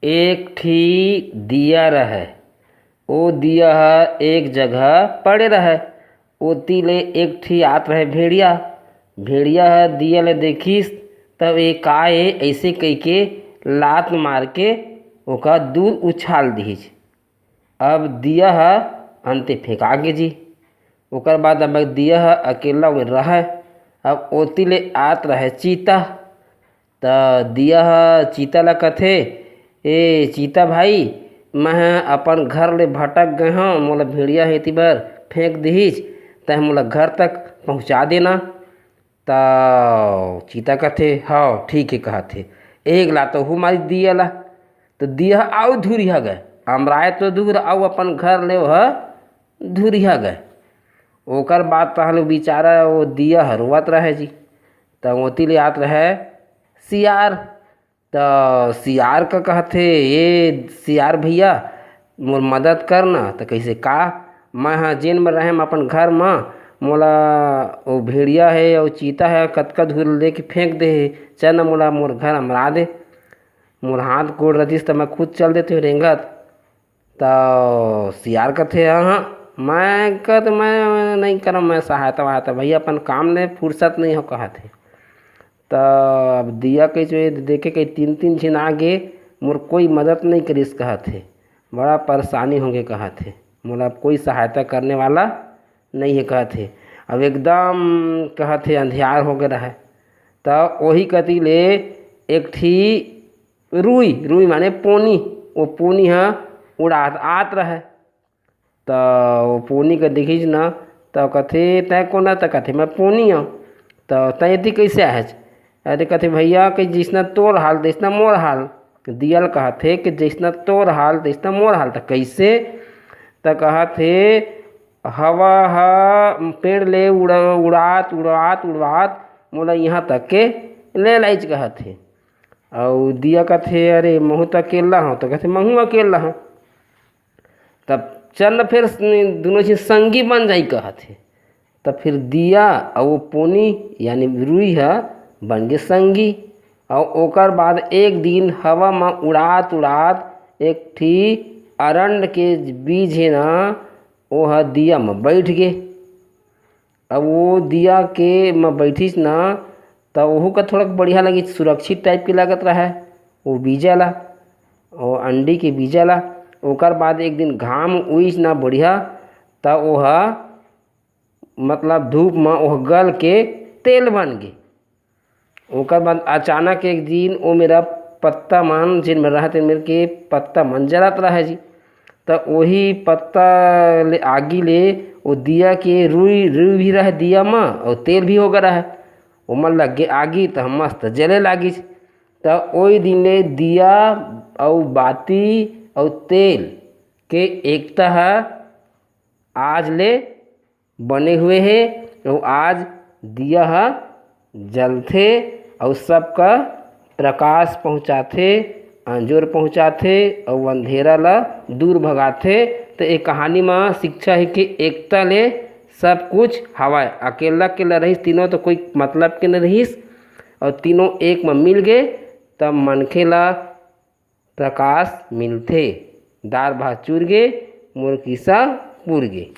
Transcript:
एक ठी दिया रहे। ओ दिया एक जगह पड़े रहे। ओती ले एक ठी आत रहे भेड़िया। भेड़िया दिया ले देखिस तब एक आए ऐसे कह के लात मार के ओका दूर उछाल दीज। अब दिया अंते फेंका के जी। ओकर बाद अब दिया अकेला में रहे। अब ओती ले आत रहे चीता। त दिया चीता ला कथे, ए चीता भाई, मैं अपन घर ले भटक गए हूँ, मोला भेड़िया हेती बर फेंक दीज, तह मोला घर तक पहुँचा देना। तो चीता कथे हाँ ठीक है कहथे। एक ला तो हु मारी दिया ला। तो दिया आउ धुरिया गए। अमराए तो दूर आउ अपन घर ले वह धुरिया गए। ओकर बाद पहले बेचारा वो दिया हरुआत रहे जी। तो ओती ले आत रहे सियार। तो सियार का कहथे, ये सियार भैया मोर मदद करना। तो कैसे का, मैं हाँ जेन में रहें अपन घर में, मोला वो भेड़िया है और चीता है कतका धूर लेके फेंक दे है, चल ना मोला मोर घर अमरा दे। मोर हाथ गोड़ रदिस तो मैं खुद चल देते रेंगत। तो सियार कहथे हाँ मैं नहीं करम, मैं सहायता वहायता भैया अपन काम ले फुर्सत नहीं हो कहथे। तो अब दिया कैसे देखे कहीं तीन तीन झिन आगे मोर कोई मदद नहीं करिस कहथे। बड़ा परेशानी होंगे कहथे, मोला कोई सहायता करने वाला नहीं है कहथे। अब एकदम कहथे अंधियार हो गया रहा। तो वही कति ले एक ठी रुई माने पोनी, वो पोनी उड़ात आत रहे। तो वो पोनी का देखिस ना तो कथे तय को ना, तो कथे मैं पोनी हूँ। तो तय यदि कैसे आहे? अरे कथे भैया कि जिसना तोर हाल तैसना मोर हाल। दियल कहथे कि जिसना तोर हाल तैसना मोर हाल। तो कैसे? तो कहथे हवा पेड़ ले उड़ात मोला यहाँ तक के ले लाइज कहथे। और दिया कहथे अरे महू तो अकेला हूँ। तो कहथे महू अकेला हूँ। तब चल फिर दोनों चीज संगी बन जाई कहथे। तब फिर दिया और वो पोनी यानी रुई बन गए संगी। और ओकर बाद एक दिन हवा में उड़ात एक ठी अरंड के बीज है ना, वो दिया में बैठ गए। अब वो दिया के में बैठिस ना तो वहू का थोड़ा बढ़िया लगी, सुरक्षित टाइप के लागत रहा है वो बीजा ला, वो अंडी के बीजा ला। ओकर बाद एक दिन घाम उइस ना बढ़िया, तब वह मतलब धूप में वह गल के तेल बन गए। ओकर बाद अचानक एक दिन वो मेरा पत्ता मान जिन में रहते मेरे के पत्ता मन जलत रहा जी। तो वही पत्ता ले आगी ले वो दिया के रुई भी रहे दिया में और तेल भी हो गया रहा। वो मन लग गए आगी तो हम मस्त जले लागी। तो वही दिन ले दिया और बाती और तेल के एकता आज ले बने हुए हैं। और आज दिया जलथे और सबका प्रकाश पहुँचाथे, अंजोर पहुँचाथे और अंधेरा ला दूर भगाथे। तो एक कहानी में शिक्षा है कि एकता ले सब कुछ हवा। अकेला रहीस तीनों तो कोई मतलब के न रहीस, और तीनों एक में मिल गए तब मनखे ला प्रकाश मिलथे। दार भात चूर गे मोर किस्सा पुर गे।